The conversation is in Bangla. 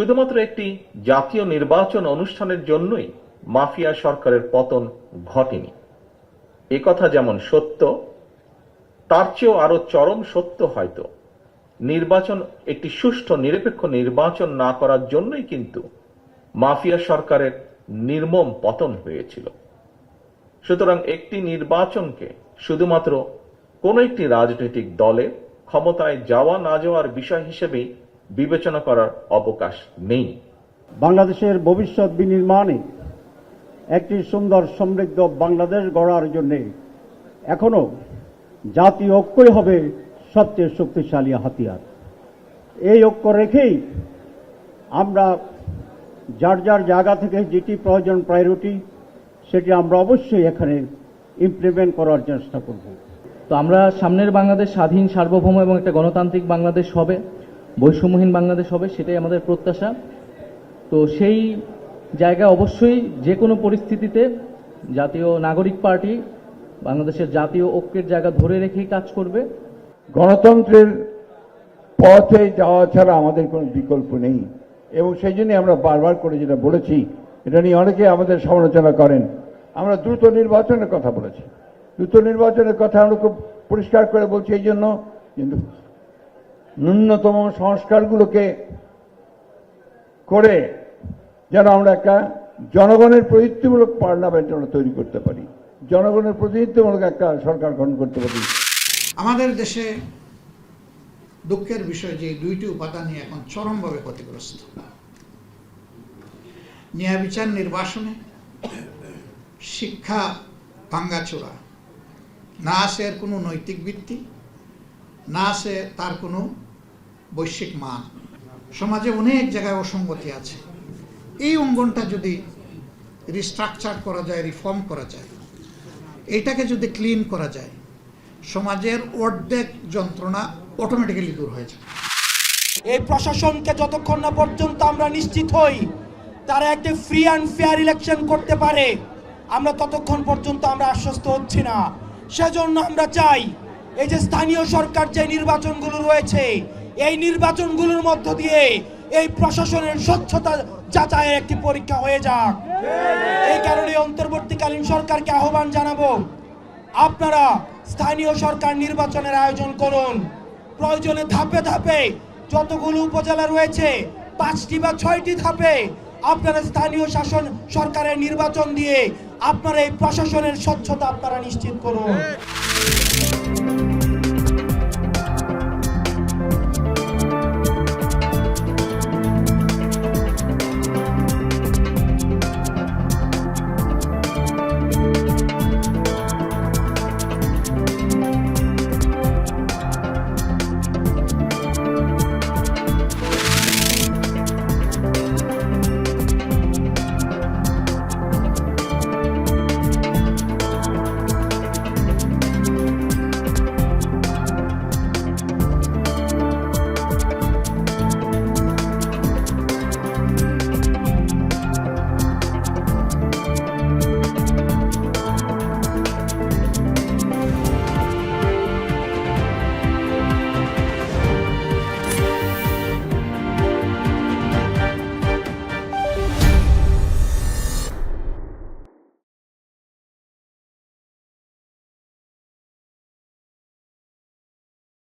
শুধুমাত্র একটি জাতীয় নির্বাচন অনুষ্ঠানের জন্যই মাফিয়া সরকারের পতন ঘটেনি। একথা যেমন সত্য, তার চেয়েও আরো চরম সত্য হয়তো নির্বাচন, একটি সুষ্ঠু নিরপেক্ষ নির্বাচন না করার জন্যই কিন্তু মাফিয়া সরকারের নির্মম পতন হয়েছিল। সুতরাং একটি নির্বাচনকে শুধুমাত্র কোন একটি রাজনৈতিক দলের ক্ষমতায় যাওয়া না যাওয়ার বিষয় হিসেবেই বিবেচনা করার অবকাশ নেই। বাংলাদেশের ভবিষ্যৎ বিনির্মাণে একটি সুন্দর সমৃদ্ধ বাংলাদেশ গড়ার জন্য এখনো জাতীয় ঐক্যই হবে সবচেয়ে শক্তিশালী হাতিয়ার। এই ঐক্য রেখেই আমরা যার যার জায়গা থেকে যেটি প্রয়োজন প্রায়োরিটি সেটি আমরা অবশ্যই এখানে ইমপ্লিমেন্ট করার চেষ্টা করব। তো আমরা সামনের বাংলাদেশ স্বাধীন, সার্বভৌম এবং একটা গণতান্ত্রিক বাংলাদেশ হবে, বৈষম্যহীন বাংলাদেশ হবে, সেটাই আমাদের প্রত্যাশা। তো সেই জায়গায় অবশ্যই যে কোনো পরিস্থিতিতে জাতীয় নাগরিক পার্টি বাংলাদেশের জাতীয় ঐক্যের জায়গা ধরে রেখেই কাজ করবে। গণতন্ত্রের পথে যাওয়া ছাড়া আমাদের কোনো বিকল্প নেই এবং সেই জন্য আমরা বারবার করে যেটা বলেছি, এটা নিয়ে অনেকে আমাদের সমালোচনা করেন। আমরা দ্রুত নির্বাচনের কথা বলেছি, দ্রুত নির্বাচনের কথা আমরা খুব পরিষ্কার করে বলছি এই জন্য, কিন্তু ন্যূনতম সংস্কারগুলোকে করে যেন আমরা একটা জনগণের প্রতিনিধিত্বমূলক পার্লামেন্ট আমরা তৈরি করতে পারি, জনগণের প্রতিনিধিত্বমূলক একটা সরকার গঠন করতে পারি। আমাদের দেশে দুঃখের বিষয় যে দুইটি উপাদানই এখন চরমভাবে ক্ষতিগ্রস্ত। ন্যায় বিচার নির্বাসনে শিক্ষা ভাঙ্গাচোরা, না আছে এর কোনো নৈতিক ভিত্তি, না আছে তার কোনো বৈশ্বিক মান। সমাজে অনেক জায়গায় অসঙ্গতি আছে। এই অঙ্গনটা যদি রিস্ট্রাকচার করা যায়, রিফর্ম করা যায়, এইটাকে যদি ক্লিন করা যায়, সমাজের অর্ধেক যন্ত্রণা অটোমেটিক্যালি দূর হয়ে যায়। এই প্রশাসনকে যতক্ষণ না পর্যন্ত আমরা নিশ্চিত হই তারা একটা ফ্রি অ্যান্ড ফেয়ার ইলেকশন করতে পারে, আমরা ততক্ষণ পর্যন্ত আমরা আশ্বস্ত হচ্ছি না। সেজন্য আমরা চাই এই যে স্থানীয় সরকার যে নির্বাচনগুলো রয়েছে, এই নির্বাচনগুলোর মধ্য দিয়ে এই প্রশাসনের স্বচ্ছতা যাচাইয়ের একটি পরীক্ষা হয়ে যাক। এই কারণে অন্তর্বর্তীকালীন সরকারকে আহ্বান জানাবো, আপনারা স্থানীয় সরকার নির্বাচনের আয়োজন করুন। প্রয়োজনে ধাপে ধাপে যতগুলো উপজেলা রয়েছে 5টি বা 6টি ধাপে আপনারা স্থানীয় শাসন সরকারের নির্বাচন দিয়ে আপনারা এই প্রশাসনের স্বচ্ছতা আপনারা নিশ্চিত করুন।